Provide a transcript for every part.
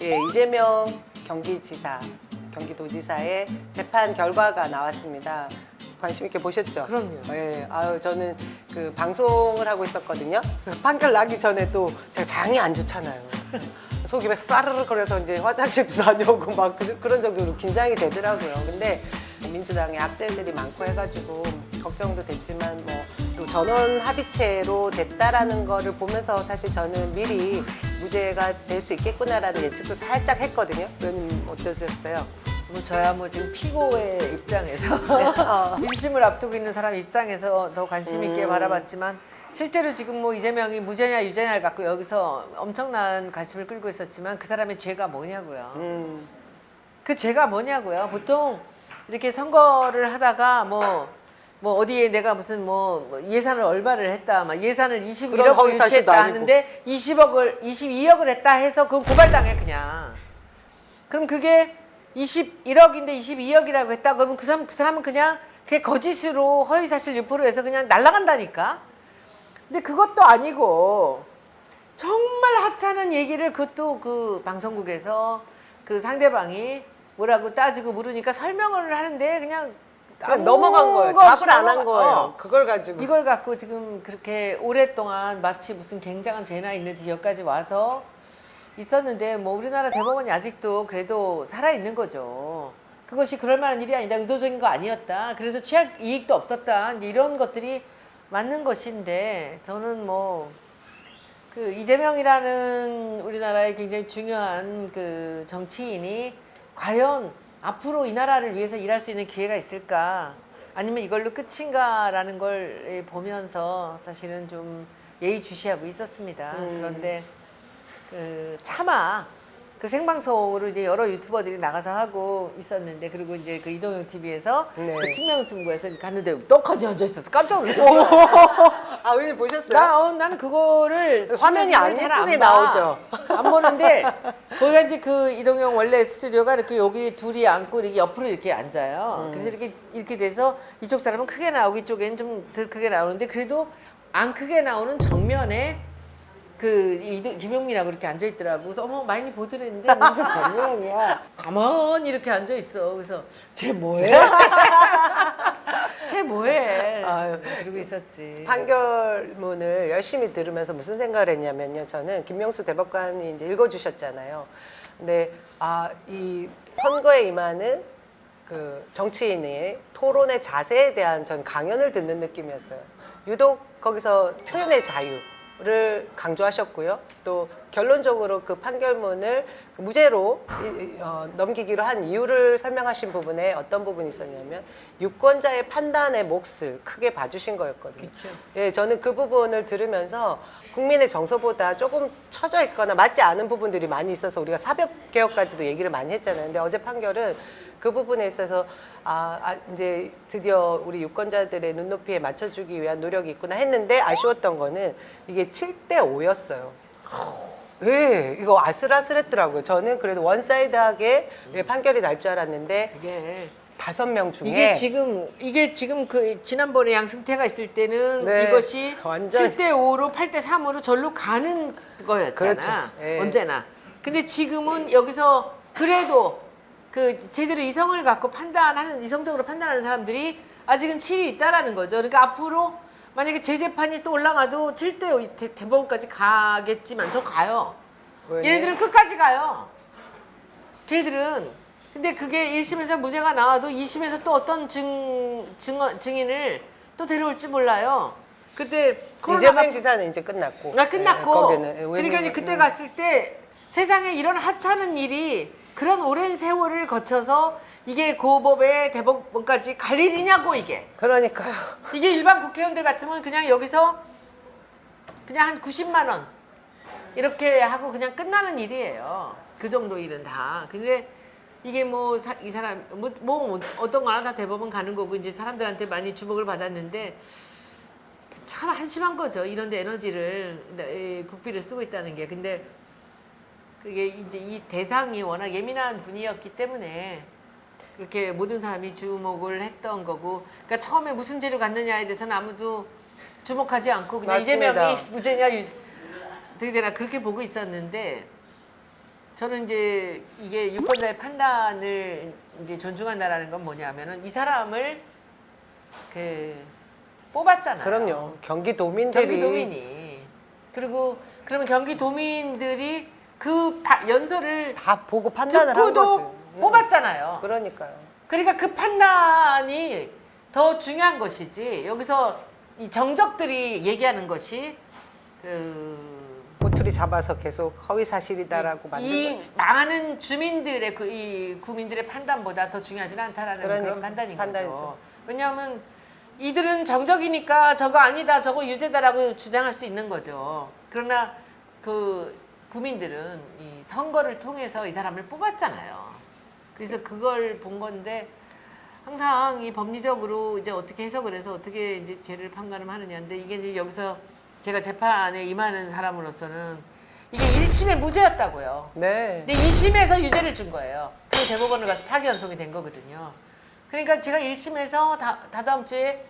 예, 이재명 경기지사, 경기도지사의 재판 결과가 나왔습니다. 관심 있게 보셨죠? 그럼요. 예, 아유 저는 그 방송을 하고 있었거든요. 그 판결 나기 전에 또 제가 장이 안 좋잖아요. 속이 막 싸르르거려서 이제 화장실도 다녀오고 막 그런 정도로 긴장이 되더라고요. 근데 민주당에 악재들이 많고 해가지고 걱정도 됐지만 뭐 또 전원 합의체로 됐다라는 거를 보면서 사실 저는 미리 무죄가 될 수 있겠구나라는 예측도 살짝 했거든요. 의원님 어떠셨어요? 뭐 저야 뭐 지금 피고의 입장에서 네. 1심을 앞두고 있는 사람 입장에서 더 관심 있게 바라봤지만 실제로 지금 뭐 이재명이 무죄냐 유죄냐를 갖고 여기서 엄청난 관심을 끌고 있었지만 그 사람의 죄가 뭐냐고요. 그 죄가 뭐냐고요. 보통 이렇게 선거를 하다가 뭐 어디에 내가 무슨 뭐 예산을 얼마를 했다, 막 예산을 그런 21억을 허위사실도 유치했다 아니고. 하는데 22억을 했다 해서 그건 고발당해 그냥. 그럼 그게 21억인데 22억이라고 했다 그러면 그 사람은 그냥 그게 거짓으로 허위사실 유포로 해서 그냥 날아간다니까. 근데 그것도 아니고 정말 하찮은 얘기를 그것도 그 방송국에서 그 상대방이 뭐라고 따지고 물으니까 설명을 하는데 그냥 넘어간 거예요. 아무거 없이 답을 안 한 거예요. 어. 그걸 가지고. 이걸 갖고 지금 그렇게 오랫동안 마치 무슨 굉장한 죄나 있는 듯이 여기까지 와서 있었는데 뭐 우리나라 대법원이 아직도 그래도 살아있는 거죠. 그것이 그럴 만한 일이 아니다. 의도적인 거 아니었다. 그래서 취할 이익도 없었다. 이제 이런 것들이 맞는 것인데 저는 뭐 그 이재명이라는 우리나라의 굉장히 중요한 그 정치인이 과연 앞으로 이 나라를 위해서 일할 수 있는 기회가 있을까? 아니면 이걸로 끝인가라는 걸 보면서 사실은 좀 예의주시하고 있었습니다. 그런데 그 차마 그 생방송으로 이제 여러 유튜버들이 나가서 하고 있었는데 그리고 이제 그 이동영 TV에서 네. 그 친명승부에서 갔는데 떡하니 앉아 있어서 깜짝 놀랐어요. 아, 의원님 보셨어요? 나는 그거를 화면이 안 잘안 예쁘게 봐. 나오죠. 안 보는데 거기가 이제 그 이동영 원래 스튜디오가 이렇게 여기 둘이 앉고 이렇게 옆으로 이렇게 앉아요. 그래서 이렇게 돼서 이쪽 사람은 크게 나오고 이쪽에는 좀 덜 크게 나오는데 그래도 안 크게 나오는 정면에 그 김용민하고 이렇게 앉아 있더라고. 그래서 어머 많이 보더랬는데 뭔가 모양이야. 가만히 이렇게 앉아 있어. 그래서 쟤 뭐해? 쟤 뭐해? 아유. 그러고 있었지. 판결문을 열심히 들으면서 무슨 생각을 했냐면요. 저는 김명수 대법관이 이제 읽어주셨잖아요. 근데 이 선거에 임하는 그 정치인의 토론의 자세에 대한 전 강연을 듣는 느낌이었어요. 유독 거기서 표현의 자유를 강조하셨고요. 또 결론적으로 그 판결문을 무죄로 넘기기로 한 이유를 설명하신 부분에 어떤 부분이 있었냐면 유권자의 판단의 몫을 크게 봐주신 거였거든요. 그쵸. 예, 저는 그 부분을 들으면서 국민의 정서보다 조금 처져 있거나 맞지 않은 부분들이 많이 있어서 우리가 사법개혁까지도 얘기를 많이 했잖아요. 근데 어제 판결은 그 부분에 있어서 이제 드디어 우리 유권자들의 눈높이에 맞춰주기 위한 노력이 있구나 했는데 아쉬웠던 거는 이게 7대 5였어요. 네, 이거 아슬아슬했더라고요. 저는 그래도 원사이드하게 판결이 날 줄 알았는데 그게 5명 중에 이게 지금 그 지난번에 양승태가 있을 때는 네, 이것이 완전 7대 5로 8대 3으로 절로 가는 거였잖아. 그렇죠. 예. 언제나. 근데 지금은 여기서 그래도 그 제대로 이성을 갖고 이성적으로 판단하는 사람들이 아직은 7이 있다라는 거죠. 그러니까 앞으로 만약에 재재판이 또 올라가도 7대 5 대법원까지 가겠지만 저 가요. 왜냐? 얘네들은 끝까지 가요. 걔들은. 근데 그게 1심에서 무죄가 나와도 2심에서 또 어떤 증인을 또 데려올지 몰라요. 그때 코로나가 이재명 지사는 이제 끝났고. 끝났고. 거기는 그러니까 이제 그때 갔을 때 세상에 이런 하찮은 일이 그런 오랜 세월을 거쳐서 이게 고법의 대법원까지 갈 일이냐고 이게. 그러니까요. 이게 일반 국회의원들 같으면 그냥 여기서 그냥 한 90만 원 이렇게 하고 그냥 끝나는 일이에요. 그 정도 일은 다. 근데 이게 뭐 이 사람 뭐 어떤 거나 다 대법원 가는 거고 이제 사람들한테 많이 주목을 받았는데 참 한심한 거죠. 이런데 에너지를 국비를 쓰고 있다는 게. 근데 그게 이제 이 대상이 워낙 예민한 분이었기 때문에 그렇게 모든 사람이 주목을 했던 거고. 그러니까 처음에 무슨 죄를 갖느냐에 대해서는 아무도 주목하지 않고 그냥 맞습니다. 이재명이 무죄냐 어떻게 되나 그렇게 보고 있었는데 저는 이제 이게 유권자의 판단을 이제 존중한다라는 건 뭐냐면은 이 사람을 그 뽑았잖아요. 그럼요. 경기도민들이 경기도민이. 그리고 그러면 경기도민들이 그 연설을 다 보고 판단을 한 거지. 듣고도 뽑았잖아요. 그러니까요. 그러니까 그 판단이 더 중요한 것이지. 여기서 이 정적들이 얘기하는 것이 그 꼬투리 잡아서 계속 허위 사실이다라고 만든 이 거지. 많은 주민들의 이 구민들의 판단보다 더 중요하지는 않다라는 그러니까, 그런 판단인 판단이죠. 거죠. 왜냐하면 이들은 정적이니까 저거 아니다, 저거 유죄다라고 주장할 수 있는 거죠. 그러나 그 구민들은 이 선거를 통해서 이 사람을 뽑았잖아요. 그래서 그걸 본 건데 항상 이 법리적으로 이제 어떻게 해석을 해서 어떻게 이제 죄를 판가름 하느냐인데 이게 이제 여기서 제가 재판에 임하는 사람으로서는 이게 1심에 무죄였다고요. 네. 근데 2심에서 유죄를 준 거예요. 그리고 대법원을 가서 파기환송이 된 거거든요. 그러니까 제가 1심에서 다다음 주에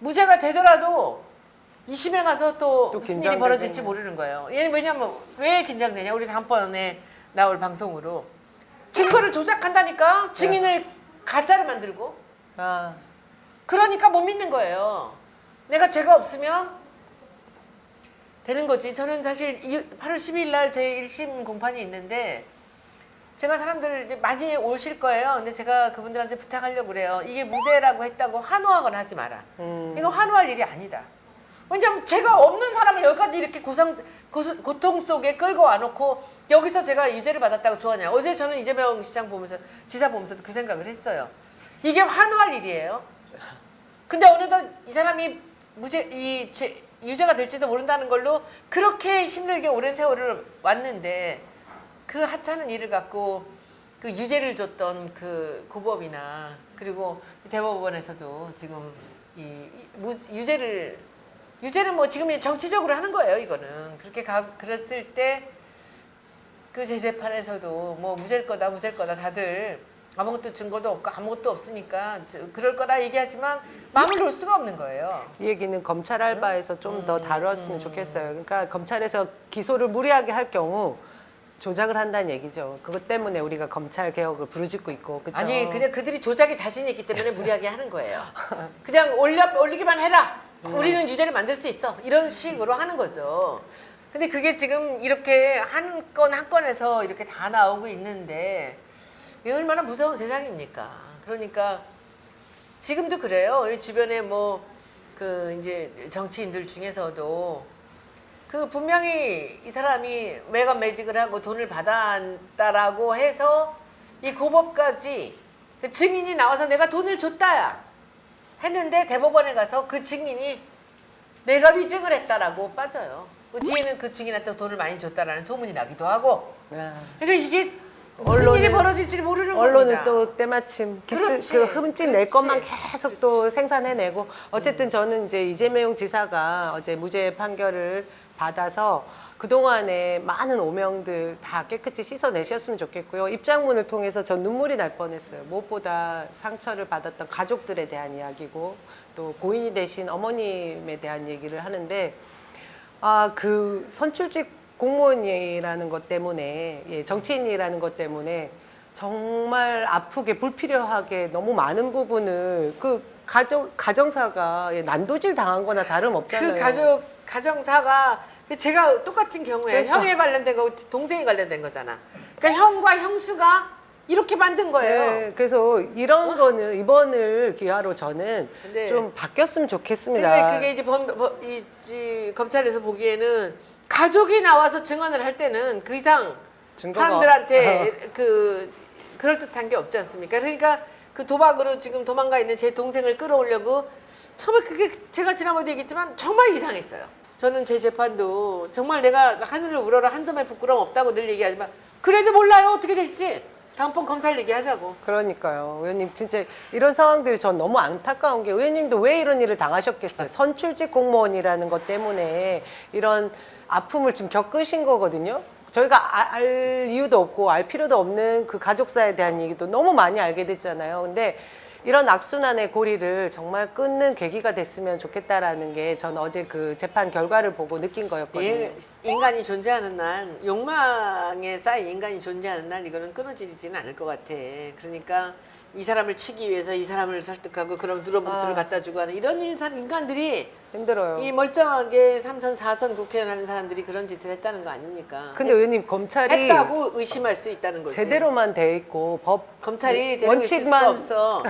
무죄가 되더라도 2심에 가서 또 무슨 일이 긴장되겠네. 벌어질지 모르는 거예요. 왜냐면 왜 긴장되냐? 우리 다음번에 나올 방송으로 증거를 조작한다니까 증인을 가짜로 만들고 아, 그러니까 못 믿는 거예요. 내가 죄가 없으면 되는 거지. 저는 사실 8월 12일 날 제 1심 공판이 있는데 제가 사람들 이제 많이 오실 거예요. 근데 제가 그분들한테 부탁하려고 그래요. 이게 무죄라고 했다고 환호하거나 하지 마라. 이거 환호할 일이 아니다. 왜냐면 죄가 없는 사람을 여기까지 이렇게 고통 속에 끌고 와놓고 여기서 제가 유죄를 받았다고 좋아하냐. 어제 저는 이재명 시장 보면서 지사 보면서도 그 생각을 했어요. 이게 환호할 일이에요. 근데 어느덧 이 사람이 유죄가 될지도 모른다는 걸로 그렇게 힘들게 오랜 세월을 왔는데 그 하찮은 일을 갖고 그 유죄를 줬던 그 고법이나 그리고 대법원에서도 지금 유죄는 뭐 지금 정치적으로 하는 거예요. 이거는 그렇게 그랬을 때 그 재재판에서도 뭐 무죄일 거다 다들 아무것도 증거도 없고 아무것도 없으니까 그럴 거다 얘기하지만 마음을 놓을 수가 없는 거예요. 이 얘기는 검찰 알바에서 좀 더 다뤘으면 좋겠어요. 그러니까 검찰에서 기소를 무리하게 할 경우 조작을 한다는 얘기죠. 그것 때문에 우리가 검찰 개혁을 부르짖고 있고, 그렇죠? 아니 그냥 그들이 조작에 자신이 있기 때문에 무리하게 하는 거예요. 그냥 올리기만 해라. 우리는 유죄를 만들 수 있어. 이런 식으로 하는 거죠. 근데 그게 지금 이렇게 한 건 한 건에서 이렇게 다 나오고 있는데 이게 얼마나 무서운 세상입니까? 그러니까 지금도 그래요. 우리 주변에 뭐 그 이제 정치인들 중에서도 그 분명히 이 사람이 매각 매직을 하고 돈을 받았다라고 해서 이 고법까지 그 증인이 나와서 내가 돈을 줬다야 했는데 대법원에 가서 그 증인이 내가 위증을 했다라고 빠져요. 그 뒤에는 그 증인한테 돈을 많이 줬다라는 소문이 나기도 하고. 네. 그러니까 이게 무슨 일이 벌어질지 모르는 언론은 겁니다. 또 때마침 그렇지. 그 흠집 낼 그렇지. 것만 계속 또 생산해내고 어쨌든 저는 이제 이재명 지사가 어제 무죄 판결을 받아서 그동안에 많은 오명들 다 깨끗이 씻어내셨으면 좋겠고요. 입장문을 통해서 전 눈물이 날 뻔했어요. 무엇보다 상처를 받았던 가족들에 대한 이야기고 또 고인이 되신 어머님에 대한 얘기를 하는데 그 선출직 공무원이라는 것 때문에 정치인이라는 것 때문에 정말 아프게 불필요하게 너무 많은 부분을 그 가정사가 난도질 당한 거나 다름없잖아요. 그 가정사가 제가 똑같은 경우에 그러니까. 형에 관련된 거고 동생이 관련된 거잖아. 그러니까 형과 형수가 이렇게 만든 거예요. 네, 그래서 이런 거는 이번을 기하로 저는 근데 좀 바뀌었으면 좋겠습니다. 그게 이제 검찰에서 보기에는 가족이 나와서 증언을 할 때는 그 이상 증거가 사람들한테 그럴듯한 게 없지 않습니까? 그러니까 그 도박으로 지금 도망가 있는 제 동생을 끌어오려고 처음에 그게 제가 지난번에 얘기했지만 정말 이상했어요. 저는 제 재판도 정말 내가 하늘을 우러러 한 점의 부끄러움 없다고 늘 얘기하지만 그래도 몰라요. 어떻게 될지. 다음번 검찰 얘기하자고. 그러니까요. 의원님 진짜 이런 상황들이 전 너무 안타까운 게 의원님도 왜 이런 일을 당하셨겠어요. 선출직 공무원이라는 것 때문에 이런 아픔을 지금 겪으신 거거든요. 저희가 알 이유도 없고 알 필요도 없는 그 가족사에 대한 얘기도 너무 많이 알게 됐잖아요. 근데 이런 악순환의 고리를 정말 끊는 계기가 됐으면 좋겠다라는 게 전 어제 그 재판 결과를 보고 느낀 거였거든요. 인간이 존재하는 날, 욕망에 쌓인 인간이 존재하는 날 이거는 끊어지지는 않을 것 같아. 그러니까 이 사람을 치기 위해서 이 사람을 설득하고 그럼 누러봉투를 갖다 주고 하는 이런 인간들이 힘들어요. 이 멀쩡하게 3선, 4선 국회의원 하는 사람들이 그런 짓을 했다는 거 아닙니까? 근데 의원님 검찰이 했다고 의심할 수 있다는 거지. 제대로만 돼 있고 법 검찰이 데리고 있을 수가 없어.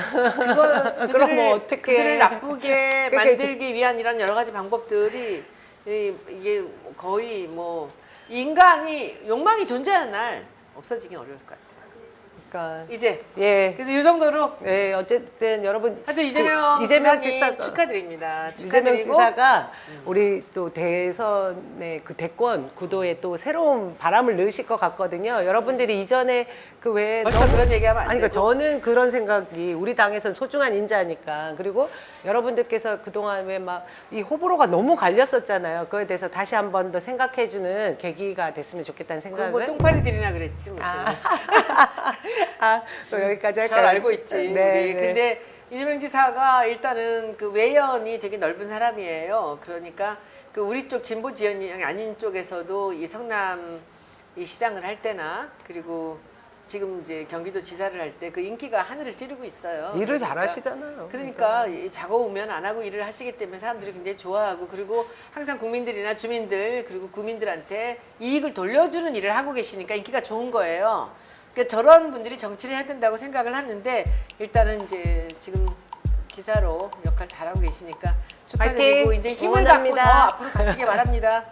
그럼 어떻게 그들을 나쁘게 그러니까 만들기 위한 이런 여러 가지 방법들이 이게 거의 뭐 인간이 욕망이 존재하는 날 없어지기 어려울 것 같아요. 그러니까 이제 예. 그래서 이 정도로 네, 어쨌든 여러분 하여튼 이재명 지사님 축하드립니다. 이재명 축하드리고 지사가 우리 또 대선의 그 대권 구도에 또 새로운 바람을 넣으실 것 같거든요. 여러분들이 이전에 그 외에 벌써 그런 얘기하면 안 아니 그러니까 되고. 저는 그런 생각이 우리 당에선 소중한 인자니까 그리고 여러분들께서 그동안 왜 막 이 호불호가 너무 갈렸었잖아요. 그거에 대해서 다시 한 번 더 생각해주는 계기가 됐으면 좋겠다는 생각을. 그뭐 똥파리들이나 그랬지 무슨. 또 여기까지 할까요? 잘 알고 있지 네, 우리. 네. 근데 이재명 지사가 일단은 그 외연이 되게 넓은 사람이에요. 그러니까 그 우리 쪽 진보 지형이 아닌 쪽에서도 이 성남 이 시장을 할 때나 그리고 지금 이제 경기도 지사를 할 때 그 인기가 하늘을 찌르고 있어요. 일을 그러니까 잘하시잖아요. 그러니까 이 작업오면 안 하고 일을 하시기 때문에 사람들이 굉장히 좋아하고 그리고 항상 국민들이나 주민들 그리고 구민들한테 이익을 돌려주는 일을 하고 계시니까 인기가 좋은 거예요. 그러니까 저런 분들이 정치를 해야 된다고 생각을 하는데 일단은 이제 지금 지사로 역할 잘하고 계시니까 축하드리고 파이팅! 이제 힘을 갖고 더 응원합니다. 앞으로 가시기 바랍니다.